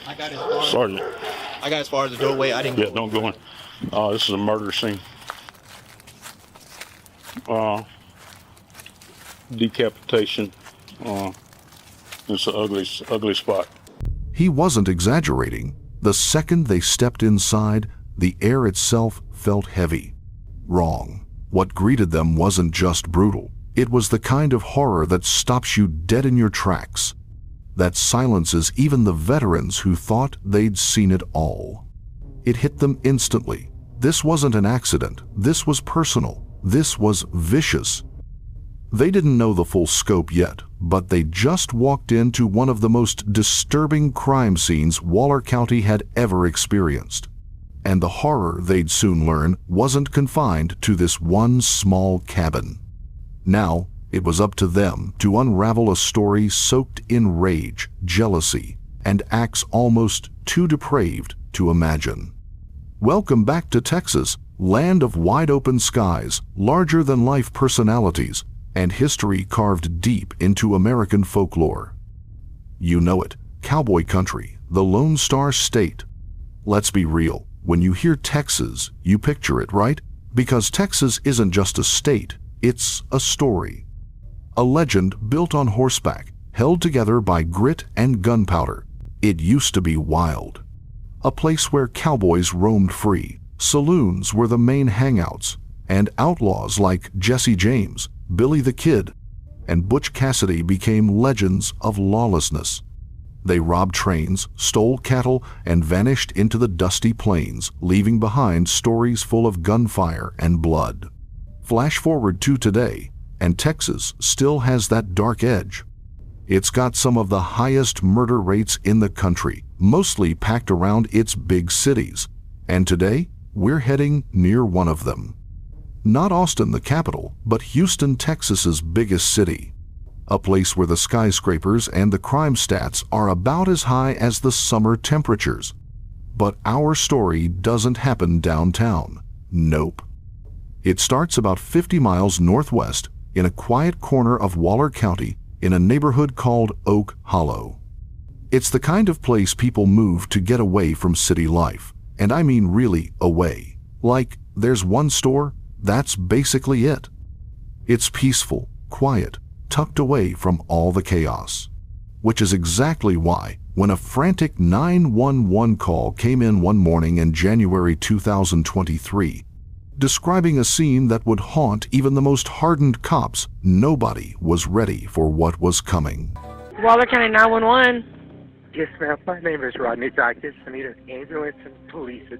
I got as far. Sergeant. I got as far as the doorway. I didn't. Yeah, don't go in. This is a murder scene. Decapitation. It's an ugly spot. He wasn't exaggerating. The second they stepped inside, the air itself felt heavy. Wrong. What greeted them wasn't just brutal. It was the kind of horror that stops you dead in your tracks, that silences even the veterans who thought they'd seen it all. It hit them instantly. This wasn't an accident. This was personal. This was vicious. They didn't know the full scope yet, but they just walked into one of the most disturbing crime scenes Waller County had ever experienced. And the horror, they'd soon learn, wasn't confined to this one small cabin. Now, it was up to them to unravel a story soaked in rage, jealousy, and acts almost too depraved to imagine. Welcome back to Texas, land of wide-open skies, larger-than-life personalities, and history carved deep into American folklore. You know it, cowboy country, the Lone Star State. Let's be real, when you hear Texas, you picture it, right? Because Texas isn't just a state, it's a story. A legend built on horseback, held together by grit and gunpowder. It used to be wild. A place where cowboys roamed free, saloons were the main hangouts, and outlaws like Jesse James, Billy the Kid, and Butch Cassidy became legends of lawlessness. They robbed trains, stole cattle, and vanished into the dusty plains, leaving behind stories full of gunfire and blood. Flash forward to today, and Texas still has that dark edge. It's got some of the highest murder rates in the country, mostly packed around its big cities. And today, we're heading near one of them. Not Austin, the capital, but Houston, Texas's biggest city. A place where the skyscrapers and the crime stats are about as high as the summer temperatures. But our story doesn't happen downtown. Nope. It starts about 50 miles northwest in a quiet corner of Waller County in a neighborhood called Oak Hollow. It's the kind of place people move to get away from city life. And I mean really away. Like, there's one store, that's basically it. It's peaceful, quiet, tucked away from all the chaos. Which is exactly why, when a frantic 911 call came in one morning in January 2023, describing a scene that would haunt even the most hardened cops, nobody was ready for what was coming. Waller County 911. Yes, ma'am. My name is Rodney Dicus. I need an ambulance and police at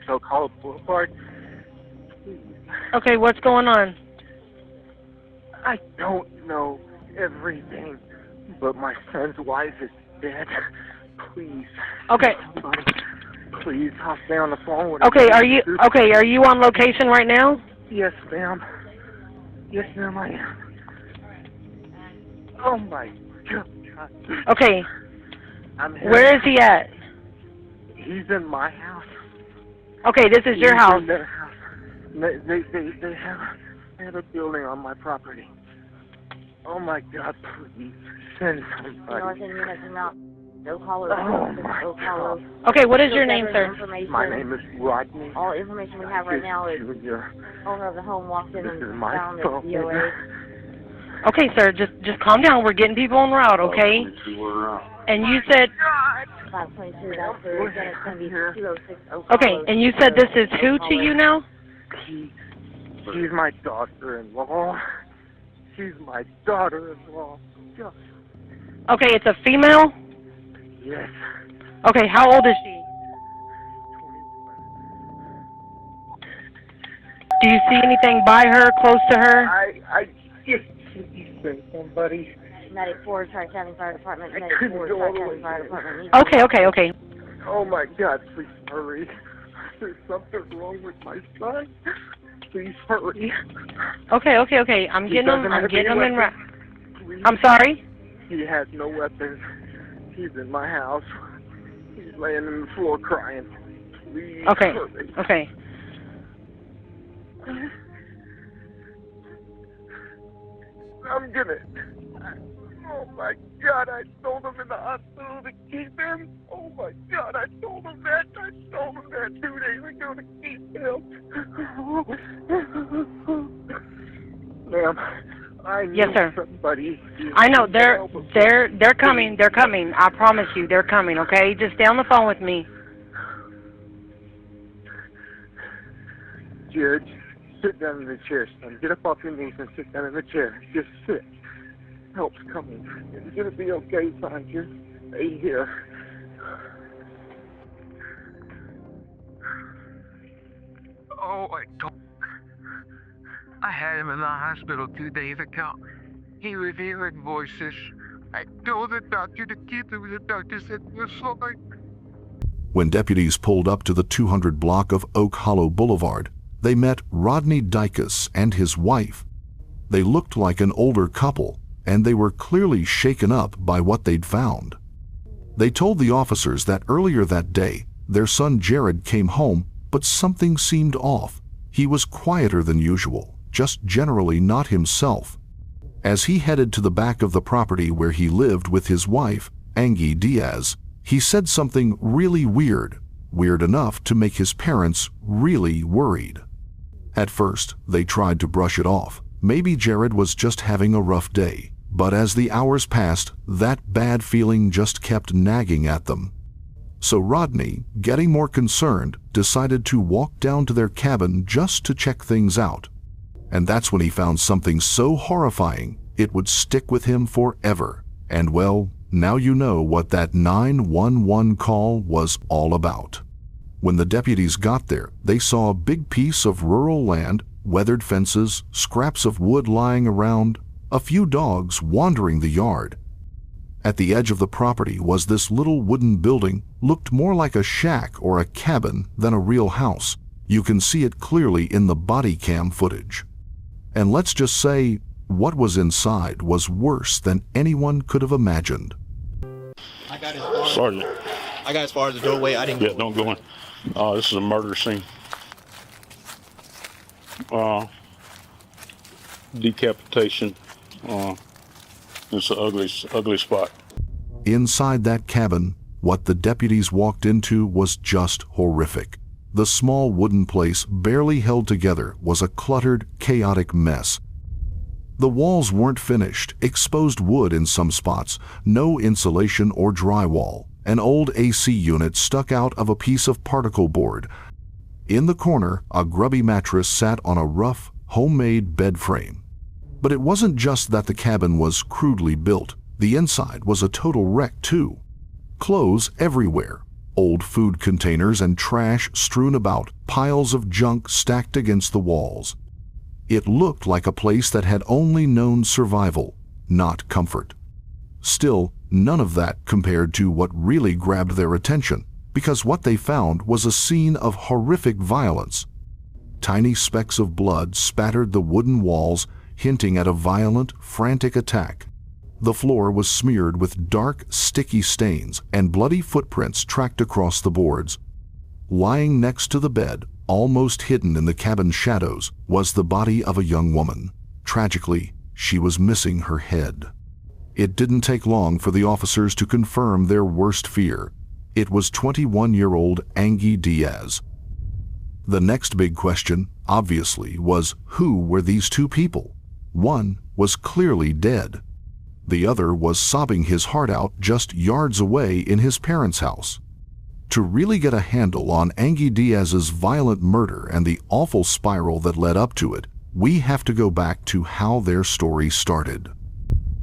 so-called Boulevard. Please. Okay, what's going on? I don't know everything, but my son's wife is dead. Please. Okay. Somebody, please, I'll stay on the phone with Okay, are you on location right now? Yes, ma'am. Yes, ma'am, I am. Oh my God. Okay. I'm here. Where is he at? He's in my house. Okay, this is your house. In their house. They have a building on my property. Oh my God, please send somebody. Okay, what is your name, sir? My name is Rodney. All information we have right now is owner of the home walked in and found the DOA. Okay, sir, just calm down. We're getting people en route, okay? And you said... 522, that's it's going to be 206. Okay, and you said this is who to you now? She's my daughter-in-law. She's my daughter-in-law. Okay, it's a female? Yes. Okay, how old is she? 21. Do you see anything by her, close to her? I just sent somebody. 94 Tri-County Fire Department. 94 Tri-County Fire Department. Okay. Oh my God, please hurry. There's something wrong with my son. Please hurry. Okay. I'm getting them in route. I'm sorry? He has no weapons. He's in my house. He's laying on the floor crying. Please hurry. Okay. I'm gonna... Oh my God, I told him in the hospital to keep him. Oh my can Yes, use sir. somebody. I know they're coming. They're coming. I promise you, they're coming. Okay, just stay on the phone with me. Jared, sit down in the chair, son. Get up off your knees and sit down in the chair. Just sit. Help's coming. It's gonna be okay, son. Just stay here. Oh, I had him in the hospital 2 days ago. He was hearing voices. I told the doctor to keep him. The doctor said, "We're sorry." When deputies pulled up to the 200 block of Oak Hollow Boulevard, they met Rodney Dicus and his wife. They looked like an older couple, and they were clearly shaken up by what they'd found. They told the officers that earlier that day, their son Jared came home, but something seemed off. He was quieter than usual, just generally not himself. As he headed to the back of the property where he lived with his wife, Anggy Diaz, he said something really weird enough to make his parents really worried. At first, they tried to brush it off. Maybe Jared was just having a rough day. But as the hours passed, that bad feeling just kept nagging at them. So Rodney, getting more concerned, decided to walk down to their cabin just to check things out. And that's when he found something so horrifying, it would stick with him forever. And well, now you know what that 911 call was all about. When the deputies got there, they saw a big piece of rural land, weathered fences, scraps of wood lying around, a few dogs wandering the yard. At the edge of the property was this little wooden building, looked more like a shack or a cabin than a real house. You can see it clearly in the body cam footage. And let's just say, what was inside was worse than anyone could have imagined. I got as far as the doorway. I didn't. Yeah, don't go in. This is a murder scene. Decapitation. It's an ugly spot. Inside that cabin, what the deputies walked into was just horrific. The small wooden place, barely held together, was a cluttered, chaotic mess. The walls weren't finished, exposed wood in some spots, no insulation or drywall. An old AC unit stuck out of a piece of particle board. In the corner, a grubby mattress sat on a rough, homemade bed frame. But it wasn't just that the cabin was crudely built. The inside was a total wreck too. Clothes everywhere, old food containers and trash strewn about, piles of junk stacked against the walls. It looked like a place that had only known survival, not comfort. Still, none of that compared to what really grabbed their attention, because what they found was a scene of horrific violence. Tiny specks of blood spattered the wooden walls, hinting at a violent, frantic attack. The floor was smeared with dark, sticky stains, and bloody footprints tracked across the boards. Lying next to the bed, almost hidden in the cabin's shadows, was the body of a young woman. Tragically, she was missing her head. It didn't take long for the officers to confirm their worst fear. It was 21-year-old Anggy Diaz. The next big question, obviously, was who were these two people? One was clearly dead. The other was sobbing his heart out just yards away in his parents' house. To really get a handle on Anggy Diaz's violent murder and the awful spiral that led up to it, we have to go back to how their story started.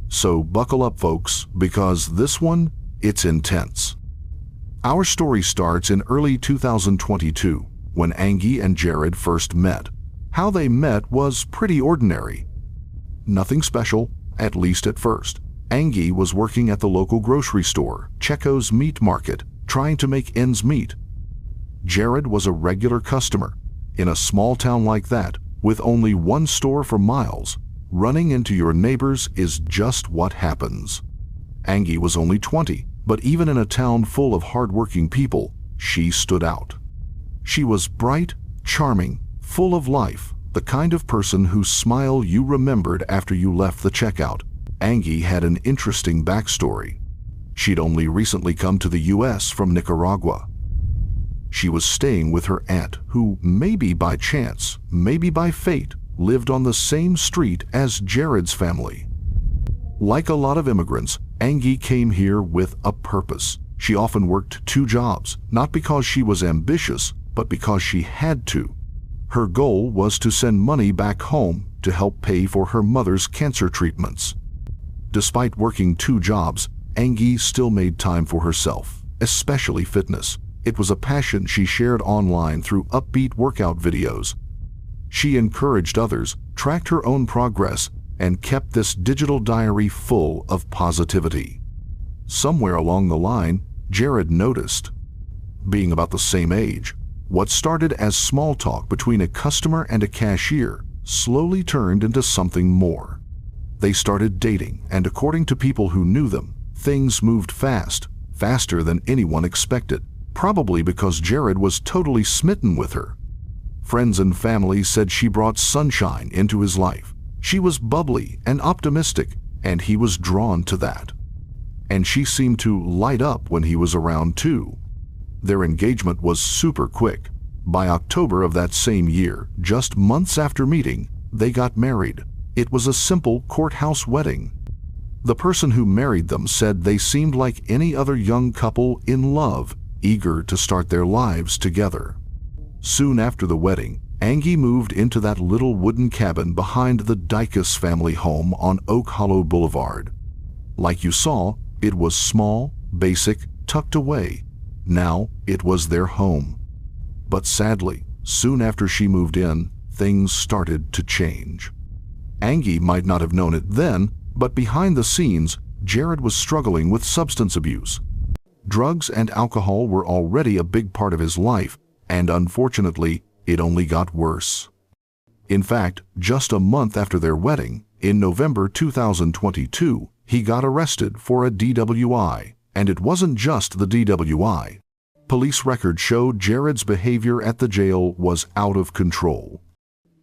So buckle up, folks, because this one, it's intense. Our story starts in early 2022, when Anggy and Jared first met. How they met was pretty ordinary. Nothing special, at least at first. Anggy was working at the local grocery store, Checo's Meat Market, trying to make ends meet. Jared was a regular customer. In a small town like that, with only one store for miles, running into your neighbors is just what happens. Anggy was only 20, but even in a town full of hard-working people, she stood out. She was bright, charming, full of life, the kind of person whose smile you remembered after you left the checkout. Anggy had an interesting backstory. She'd only recently come to the U.S. from Nicaragua. She was staying with her aunt, who, maybe by chance, maybe by fate, lived on the same street as Jared's family. Like a lot of immigrants, Anggy came here with a purpose. She often worked 2 jobs, not because she was ambitious, but because she had to. Her goal was to send money back home to help pay for her mother's cancer treatments. Despite working 2 jobs, Anggy still made time for herself, especially fitness. It was a passion she shared online through upbeat workout videos. She encouraged others, tracked her own progress, and kept this digital diary full of positivity. Somewhere along the line, Jared noticed. Being about the same age, what started as small talk between a customer and a cashier slowly turned into something more. They started dating, and according to people who knew them, things moved fast, faster than anyone expected, probably because Jared was totally smitten with her. Friends and family said she brought sunshine into his life. She was bubbly and optimistic, and he was drawn to that. And she seemed to light up when he was around too. Their engagement was super quick. By October of that same year, just months after meeting, they got married. It was a simple courthouse wedding. The person who married them said they seemed like any other young couple in love, eager to start their lives together. Soon after the wedding, Anggy moved into that little wooden cabin behind the Dicus family home on Oak Hollow Boulevard. Like you saw, it was small, basic, tucked away. Now it was their home. But sadly, soon after she moved in, things started to change. Anggy might not have known it then, but behind the scenes, Jared was struggling with substance abuse. Drugs and alcohol were already a big part of his life, and unfortunately, it only got worse. In fact, just a month after their wedding, in November 2022, he got arrested for a DWI, and it wasn't just the DWI. Police records showed Jared's behavior at the jail was out of control.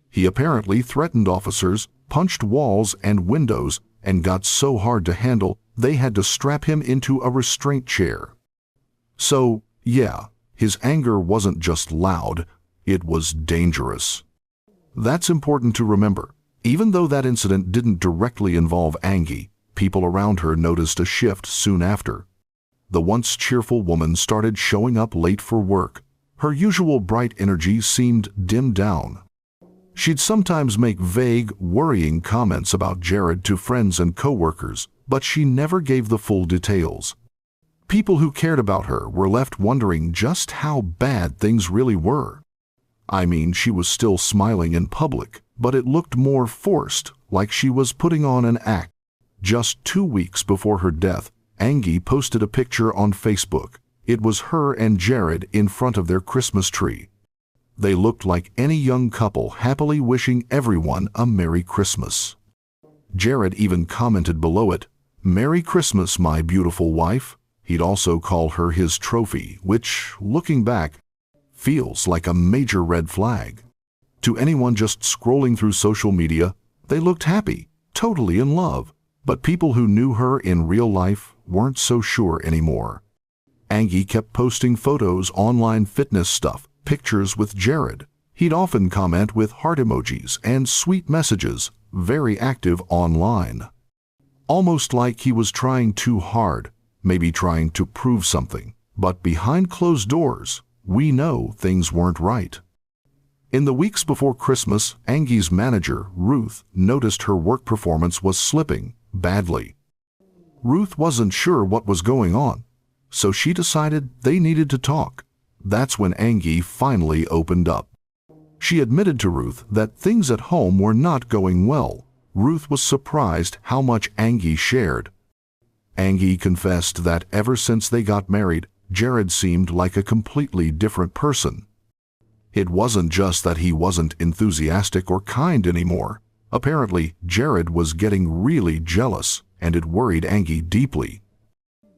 He apparently threatened officers, punched walls and windows, and got so hard to handle they had to strap him into a restraint chair. So, yeah, his anger wasn't just loud, it was dangerous. That's important to remember. Even though that incident didn't directly involve Anggy, people around her noticed a shift soon after. The once cheerful woman started showing up late for work. Her usual bright energy seemed dimmed down. She'd sometimes make vague, worrying comments about Jared to friends and coworkers, but she never gave the full details. People who cared about her were left wondering just how bad things really were. I mean, she was still smiling in public, but it looked more forced, like she was putting on an act. Just 2 weeks before her death, Anggy posted a picture on Facebook. It was her and Jared in front of their Christmas tree. They looked like any young couple happily wishing everyone a Merry Christmas. Jared even commented below it, "Merry Christmas, my beautiful wife." He'd also call her his trophy, which, looking back, feels like a major red flag. To anyone just scrolling through social media, they looked happy, totally in love. But people who knew her in real life weren't so sure anymore. Anggy kept posting photos, online fitness stuff, pictures with Jared. He'd often comment with heart emojis and sweet messages, very active online. Almost like he was trying too hard, maybe trying to prove something. But behind closed doors, we know things weren't right. In the weeks before Christmas, Anggy's manager, Ruth, noticed her work performance was slipping badly. Ruth wasn't sure what was going on, so she decided they needed to talk. That's when Anggy finally opened up. She admitted to Ruth that things at home were not going well. Ruth was surprised how much Anggy shared. Anggy confessed that ever since they got married, Jared seemed like a completely different person. It wasn't just that he wasn't enthusiastic or kind anymore. Apparently, Jared was getting really jealous, and it worried Anggy deeply.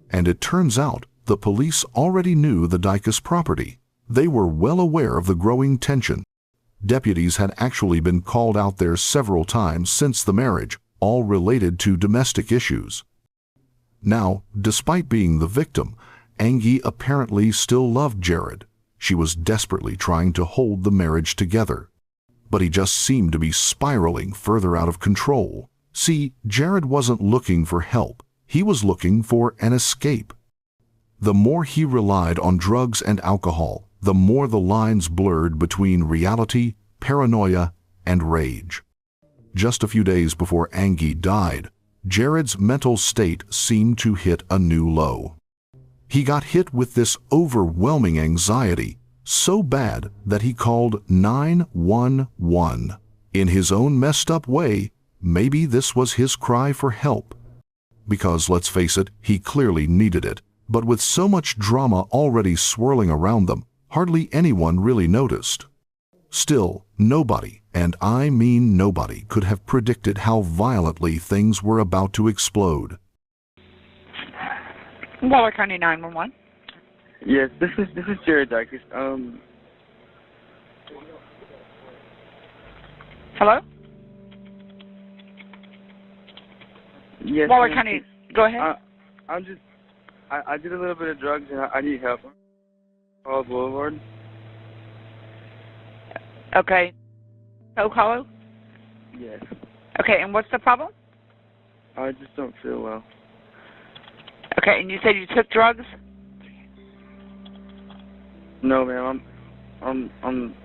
And it turns out the police already knew the Dicus property. They were well aware of the growing tension. Deputies had actually been called out there several times since the marriage, all related to domestic issues. Now, despite being the victim, Anggy apparently still loved Jared. She was desperately trying to hold the marriage together. but he just seemed to be spiraling further out of control. See, Jared wasn't looking for help. He was looking for an escape. The more he relied on drugs and alcohol, the more the lines blurred between reality, paranoia, and rage. Just a few days before Anggy died, Jared's mental state seemed to hit a new low. He got hit with this overwhelming anxiety, so bad that he called 911. In his own messed up way, maybe this was his cry for help. Because, let's face it, he clearly needed it. But with so much drama already swirling around them, hardly anyone really noticed. Still, nobody, and I mean nobody, could have predicted how violently things were about to explode. Waller County 911. Yes, this is Jared Dicus. Hello? Yes. Waller County, go ahead. I did a little bit of drugs and I need help. Hollow Boulevard. Okay. Oak Hollow? Yes. Okay, and what's the problem? I just don't feel well. Okay, and you said you took drugs? No, ma'am. I'm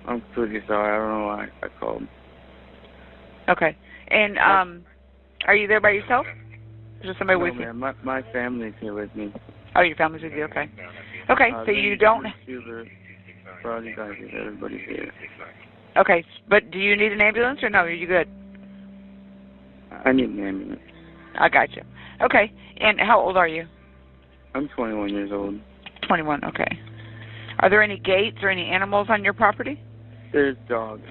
completely sorry. I don't know why I called. Okay. And are you there by yourself? Is there somebody with you? No, ma'am. My family's here with me. Oh, your family's with you. Okay. Okay, so you don't. Everybody's here. Okay, but do you need an ambulance or no? Are you good? I need an ambulance. I got you. Okay, and how old are you? I'm 21 years old. 21. Okay. Are there any gates or any animals on your property? There's dogs.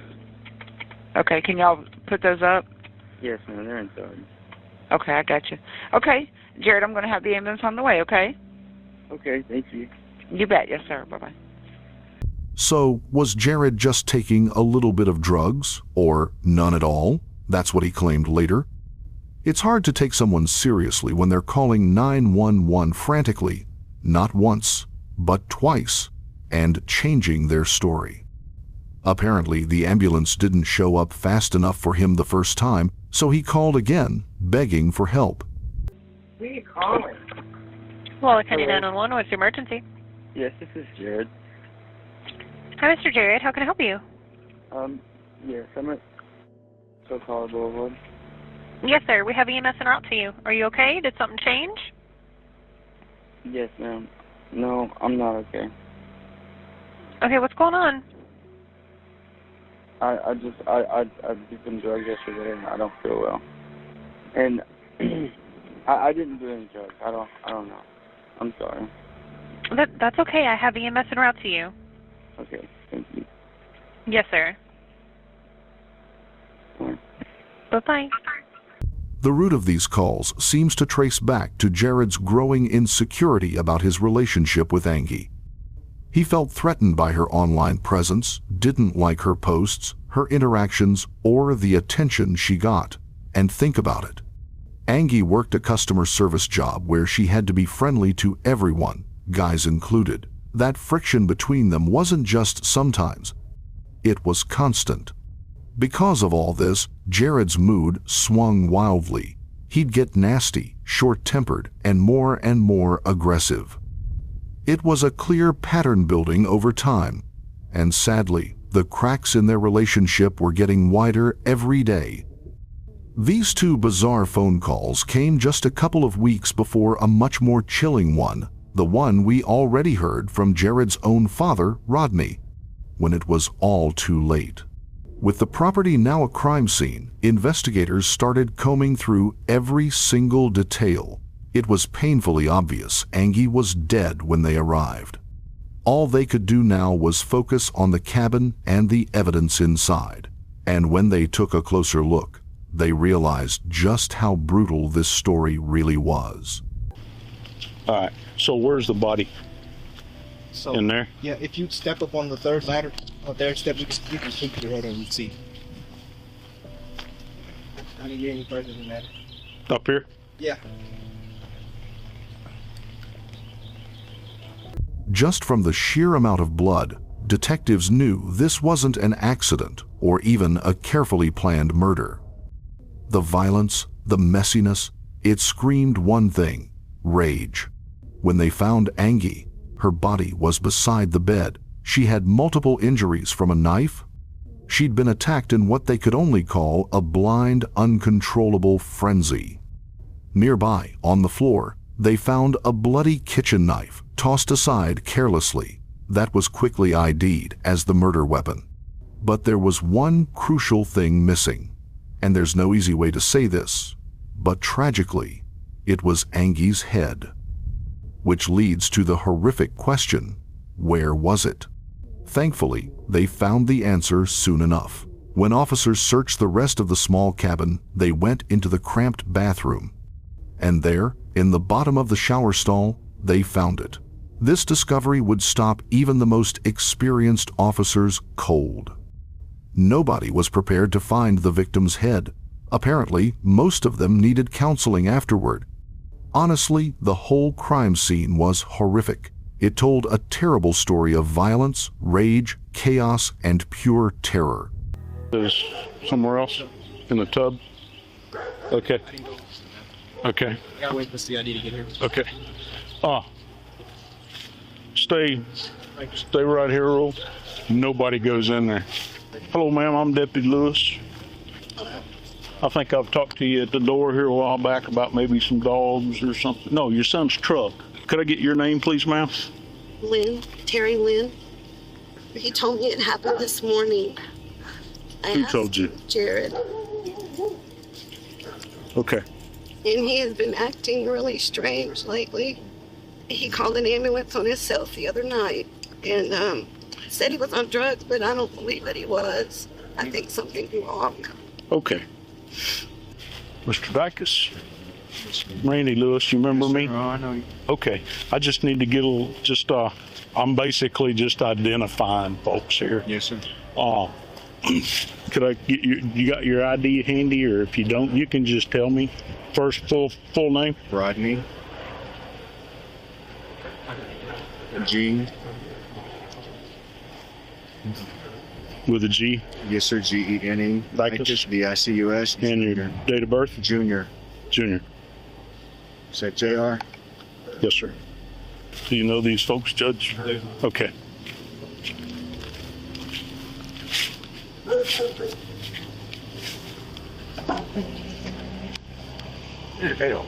Okay, can y'all put those up? Yes, ma'am. They're inside. Okay, I got you. Okay, Jared, I'm going to have the ambulance on the way, okay? Okay, thank you. You bet. Yes, sir. Bye-bye. So, was Jared just taking a little bit of drugs, or none at all? That's what he claimed later. It's hard to take someone seriously when they're calling 911 frantically, not once, but twice, and changing their story. Apparently, the ambulance didn't show up fast enough for him the first time, so he called again, begging for help. Who are you calling? Waller County 911, what's your emergency? Yes, this is Jared. Hi, Mr. Jared. How can I help you? Yes, I'm at Hollow Boulevard. Yes, sir. We have EMS en route to you. Are you okay? Did something change? Yes, ma'am. No, I'm not okay. Okay, what's going on? I did some drugs yesterday and I don't feel well. And I didn't do any drugs. I don't know. I'm sorry. That's okay. I have EMS en route to you. Okay, thank you. Yes, sir. Bye-bye. The root of these calls seems to trace back to Jared's growing insecurity about his relationship with Anggy. He felt threatened by her online presence, didn't like her posts, her interactions, or the attention she got. And think about it. Anggy worked a customer service job where she had to be friendly to everyone, guys included. That friction between them wasn't just sometimes. It was constant. Because of all this, Jared's mood swung wildly. He'd get nasty, short-tempered, and more aggressive. It was a clear pattern building over time, and sadly, the cracks in their relationship were getting wider every day. These two bizarre phone calls came just a couple of weeks before a much more chilling one, the one we already heard from Jared's own father, Rodney, when it was all too late. With the property now a crime scene, investigators started combing through every single detail. It was painfully obvious Anggy was dead when they arrived. All they could do now was focus on the cabin and the evidence inside. And when they took a closer look, they realized just how brutal this story really was. All right, so where's the body? So, in there? Yeah, if you step up on the third ladder, on third step, you can peek your head in and see. I didn't get any further than that. Up here? Yeah. Just from the sheer amount of blood, detectives knew this wasn't an accident or even a carefully planned murder. The violence, the messiness, it screamed one thing: rage. When they found Anggy, her body was beside the bed. She had multiple injuries from a knife. She'd been attacked in what they could only call a blind, uncontrollable frenzy. Nearby, on the floor, they found a bloody kitchen knife tossed aside carelessly. That was quickly ID'd as the murder weapon. But there was one crucial thing missing. And there's no easy way to say this, but tragically, it was Anggy's head. Which leads to the horrific question, where was it? Thankfully, they found the answer soon enough. When officers searched the rest of the small cabin, they went into the cramped bathroom. And there, in the bottom of the shower stall, they found it. This discovery would stop even the most experienced officers cold. Nobody was prepared to find the victim's head. Apparently, most of them needed counseling afterward. Honestly, the whole crime scene was horrific. It told a terrible story of violence, rage, chaos, and pure terror. There's somewhere else in the tub. Okay. Okay. I gotta wait for the ID to get here. Okay. Stay right here, Earl. Nobody goes in there. Hello, ma'am. I'm Deputy Lewis. I think I've talked to you at the door here a while back about maybe some dogs or something. No, your son's truck. Could I get your name, please, ma'am? Lynn, Terry Lynn. He told me it happened this morning. Who told you? Jared. Okay. And he has been acting really strange lately. He called an ambulance on himself the other night and said he was on drugs, but I don't believe that he was. I think something's wrong. Okay. Mr. Dicus? Randy Lewis, you remember me? Oh, I know you. Okay. I just need to get a little, I'm basically just identifying folks here. Yes, sir. Could I get you got your ID handy, or if you don't, you can just tell me. First full name? Rodney. Gene. With a G? Yes, sir. Gene. Dicus? Dicus. And your date of birth? Junior. Junior. Is that JR? Yes, sir. Do you know these folks, Judge? Okay. Hell.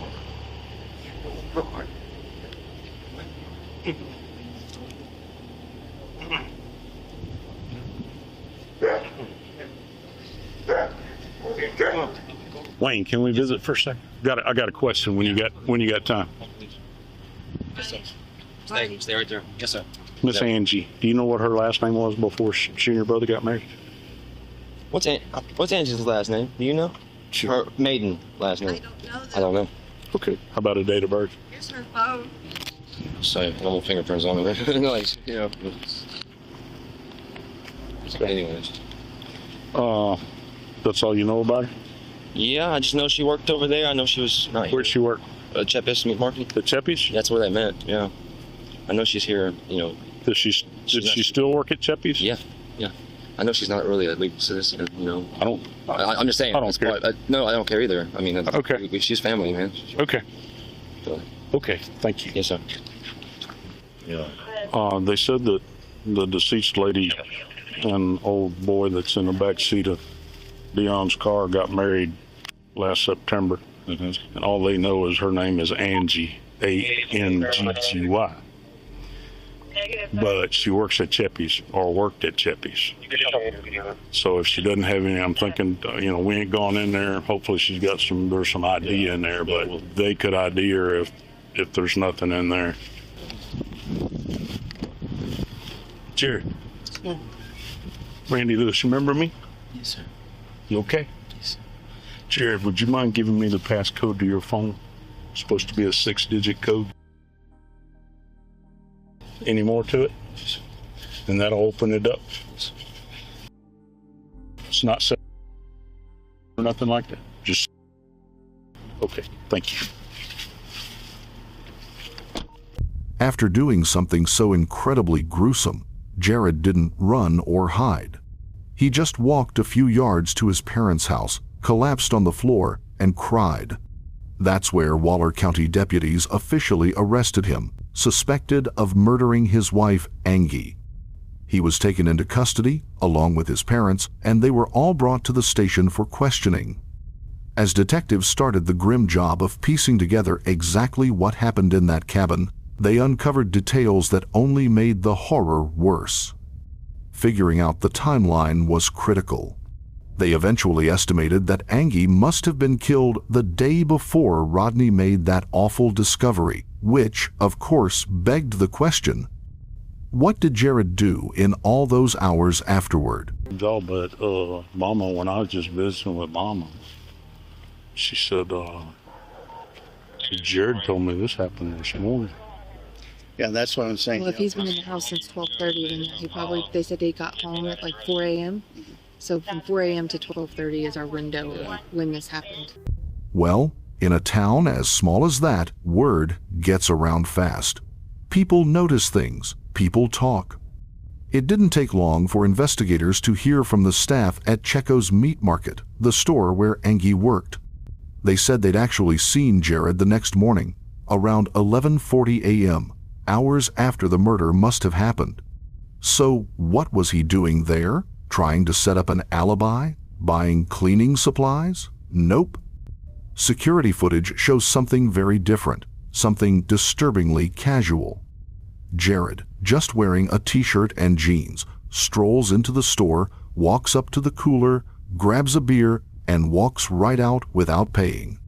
Wayne, can we visit for a second? I got a question when you got time. Yes, sir. Stay right there. Yes, sir. Miss Anggy, do you know what her last name was before she and your brother got married? What's Angie's last name? Do you know? Her maiden last name. I don't know. Okay. How about a date of birth? Here's her phone. So, no more fingerprints on it. Like, you know. Anyways. That's all you know about her? Yeah, I just know she worked over there. I know she was not here. Where'd she work? Chepis Meat Market. The Cheppies? That's where they met, yeah. I know she's here, you know. Did she still work at Cheppies? Yeah. I know she's not really a legal citizen, you know. I'm just saying. I don't care. No, I don't care either. I mean, okay. She's family, man. Okay. So. Okay, thank you. Yes, sir. Yeah. They said that the deceased lady and old boy that's in the back seat of Dion's car got married last September. Mm-hmm. And all they know is her name is Anggy, A-N-G-G-Y. But she works at Cheppies, or worked at Cheppies. So if she doesn't have any, I'm thinking, we ain't gone in there. Hopefully there's some ID in there, but they could ID her if there's nothing in there. Jared. Yeah. Randy Lewis, you remember me? Yes, sir. You okay? Yes, sir. Jared, would you mind giving me the passcode to your phone? It's supposed to be a 6-digit code. Any more to it? Yes, sir. And that'll open it up. Yes, it's not set or nothing like that. Just okay. Thank you. After doing something so incredibly gruesome, Jared didn't run or hide. He just walked a few yards to his parents' house, collapsed on the floor, and cried. That's where Waller County deputies officially arrested him, suspected of murdering his wife, Anggy. He was taken into custody, along with his parents, and they were all brought to the station for questioning. As detectives started the grim job of piecing together exactly what happened in that cabin, they uncovered details that only made the horror worse. Figuring out the timeline was critical. They eventually estimated that Anggy must have been killed the day before Rodney made that awful discovery, which, of course, begged the question, what did Jared do in all those hours afterward? No, but Mama, when I was just visiting with Mama, she said, Jared told me this happened this morning. Yeah, that's what I'm saying. Well, if he's been in the house since 12:30, then they said he got home at like 4 a.m. So from 4 a.m. to 12:30 is our window of when this happened. Well, in a town as small as that, word gets around fast. People notice things. People talk. It didn't take long for investigators to hear from the staff at Checo's Meat Market, the store where Anggy worked. They said they'd actually seen Jared the next morning, around 11:40 a.m., hours after the murder must have happened. So what was he doing there? Trying to set up an alibi? Buying cleaning supplies? Nope. Security footage shows something very different, something disturbingly casual. Jared, just wearing a t-shirt and jeans, strolls into the store, walks up to the cooler, grabs a beer, and walks right out without paying.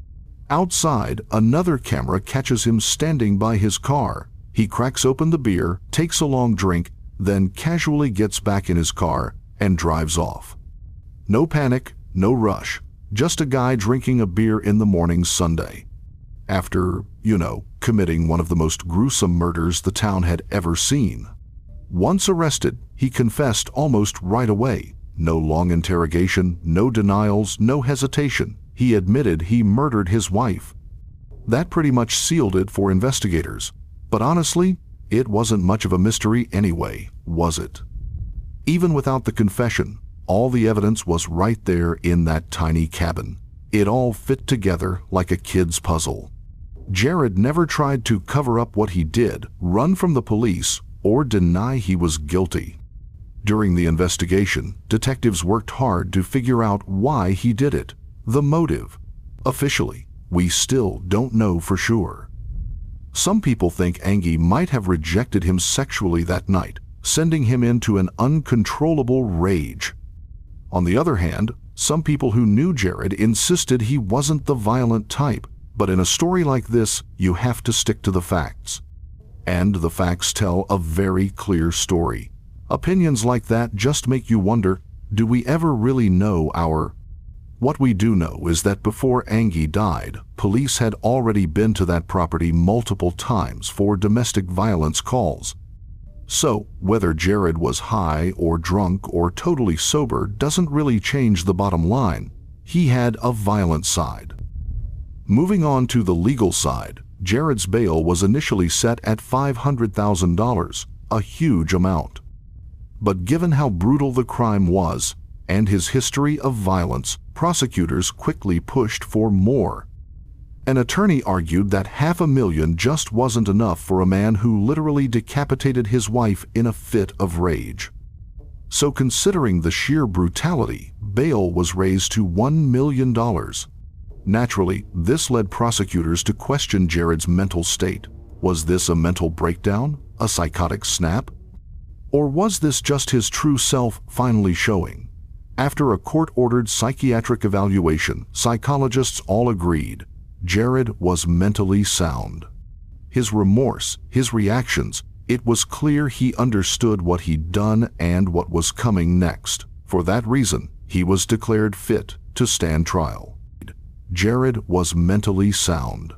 Outside, another camera catches him standing by his car. He cracks open the beer, takes a long drink, then casually gets back in his car and drives off. No panic, no rush, just a guy drinking a beer in the morning Sunday. After, committing one of the most gruesome murders the town had ever seen. Once arrested, he confessed almost right away. No long interrogation, no denials, no hesitation. He admitted he murdered his wife. That pretty much sealed it for investigators. But honestly, it wasn't much of a mystery anyway, was it? Even without the confession, all the evidence was right there in that tiny cabin. It all fit together like a kid's puzzle. Jared never tried to cover up what he did, run from the police, or deny he was guilty. During the investigation, detectives worked hard to figure out why he did it, the motive. Officially, we still don't know for sure. Some people think Anggy might have rejected him sexually that night, sending him into an uncontrollable rage. On the other hand, some people who knew Jared insisted he wasn't the violent type, but in a story like this, you have to stick to the facts. And the facts tell a very clear story. Opinions like that just make you wonder, do we ever really know our... What we do know is that before Anggy died, police had already been to that property multiple times for domestic violence calls. So, whether Jared was high or drunk or totally sober doesn't really change the bottom line. He had a violent side. Moving on to the legal side, Jared's bail was initially set at $500,000, a huge amount. But given how brutal the crime was, and his history of violence, prosecutors quickly pushed for more. An attorney argued that $500,000 just wasn't enough for a man who literally decapitated his wife in a fit of rage. So considering the sheer brutality, bail was raised to $1 million. Naturally, this led prosecutors to question Jared's mental state. Was this a mental breakdown? A psychotic snap? Or was this just his true self finally showing? After a court-ordered psychiatric evaluation, psychologists all agreed Jared was mentally sound. His remorse, his reactions, it was clear he understood what he'd done and what was coming next. For that reason, he was declared fit to stand trial. Jared was mentally sound.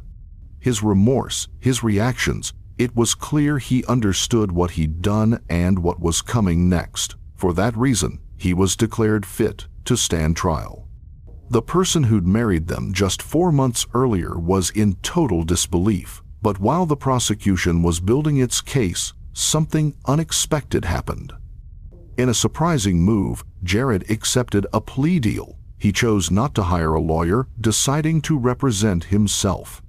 His remorse, his reactions, it was clear he understood what he'd done and what was coming next. For that reason, he was declared fit to stand trial. The person who'd married them just 4 months earlier was in total disbelief. But while the prosecution was building its case, something unexpected happened. In a surprising move, Jared accepted a plea deal. He chose not to hire a lawyer, deciding to represent himself.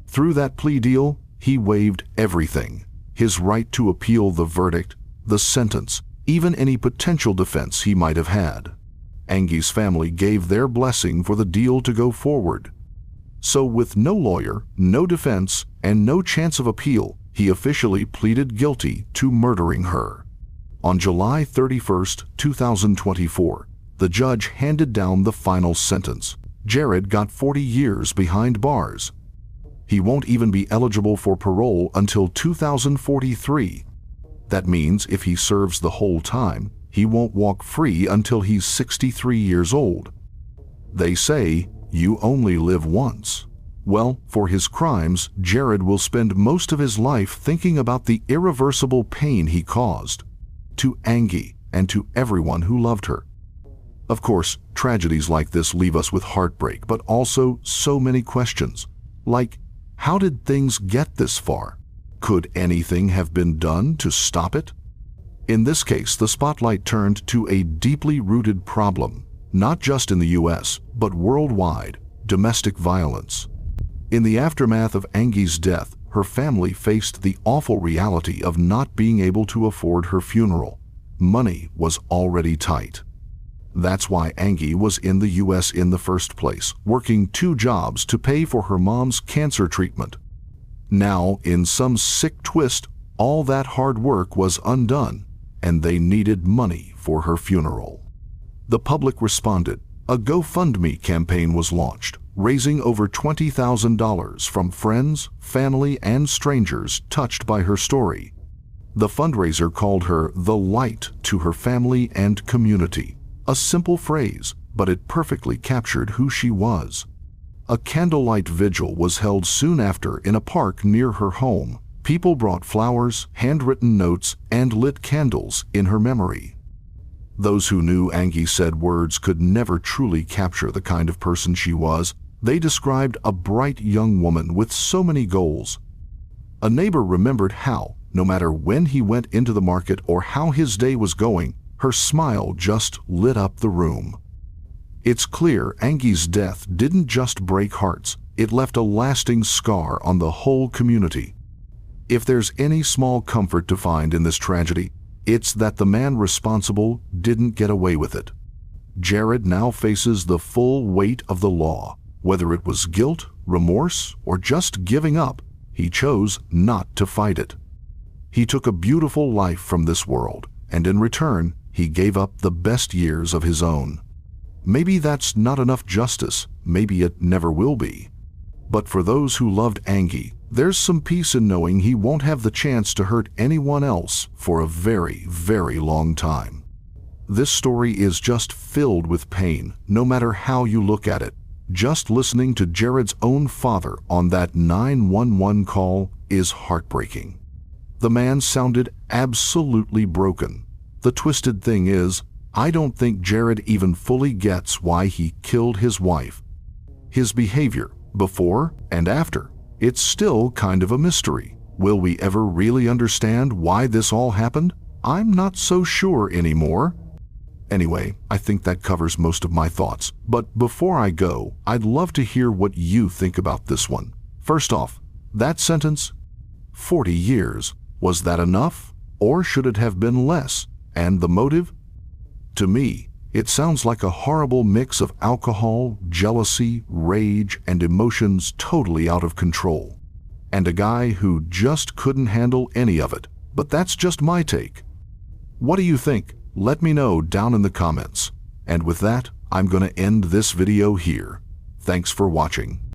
Through that plea deal, he waived everything: his right to appeal the verdict, the sentence, even any potential defense he might have had. Anggy's family gave their blessing for the deal to go forward. So with no lawyer, no defense, and no chance of appeal, he officially pleaded guilty to murdering her. On July 31, 2024, the judge handed down the final sentence. Jared got 40 years behind bars. He won't even be eligible for parole until 2043. That means if he serves the whole time, he won't walk free until he's 63 years old. They say, you only live once. Well, for his crimes, Jared will spend most of his life thinking about the irreversible pain he caused to Anggy and to everyone who loved her. Of course, tragedies like this leave us with heartbreak, but also so many questions. Like, how did things get this far? Could anything have been done to stop it? In this case, the spotlight turned to a deeply rooted problem, not just in the US, but worldwide: domestic violence. In the aftermath of Anggy's death, her family faced the awful reality of not being able to afford her funeral. Money was already tight. That's why Anggy was in the US in the first place, working 2 jobs to pay for her mom's cancer treatment. Now, in some sick twist, all that hard work was undone, and they needed money for her funeral. The public responded. A GoFundMe campaign was launched, raising over $20,000 from friends, family, and strangers touched by her story. The fundraiser called her the light to her family and community. A simple phrase, but it perfectly captured who she was. A candlelight vigil was held soon after in a park near her home. People brought flowers, handwritten notes, and lit candles in her memory. Those who knew Anggy said words could never truly capture the kind of person she was. They described a bright young woman with so many goals. A neighbor remembered how, no matter when he went into the market or how his day was going, her smile just lit up the room. It's clear Anggy's death didn't just break hearts, it left a lasting scar on the whole community. If there's any small comfort to find in this tragedy, it's that the man responsible didn't get away with it. Jared now faces the full weight of the law. Whether it was guilt, remorse, or just giving up, he chose not to fight it. He took a beautiful life from this world, and in return, he gave up the best years of his own. Maybe that's not enough justice, maybe it never will be. But for those who loved Anggy, there's some peace in knowing he won't have the chance to hurt anyone else for a very, very long time. This story is just filled with pain, no matter how you look at it. Just listening to Jared's own father on that 911 call is heartbreaking. The man sounded absolutely broken. The twisted thing is, I don't think Jared even fully gets why he killed his wife. His behavior, before and after, it's still kind of a mystery. Will we ever really understand why this all happened? I'm not so sure anymore. Anyway, I think that covers most of my thoughts. But before I go, I'd love to hear what you think about this one. First off, that sentence, 40 years, was that enough? Or should it have been less? And the motive? To me, it sounds like a horrible mix of alcohol, jealousy, rage, and emotions totally out of control. And a guy who just couldn't handle any of it. But that's just my take. What do you think? Let me know down in the comments. And with that, I'm going to end this video here. Thanks for watching.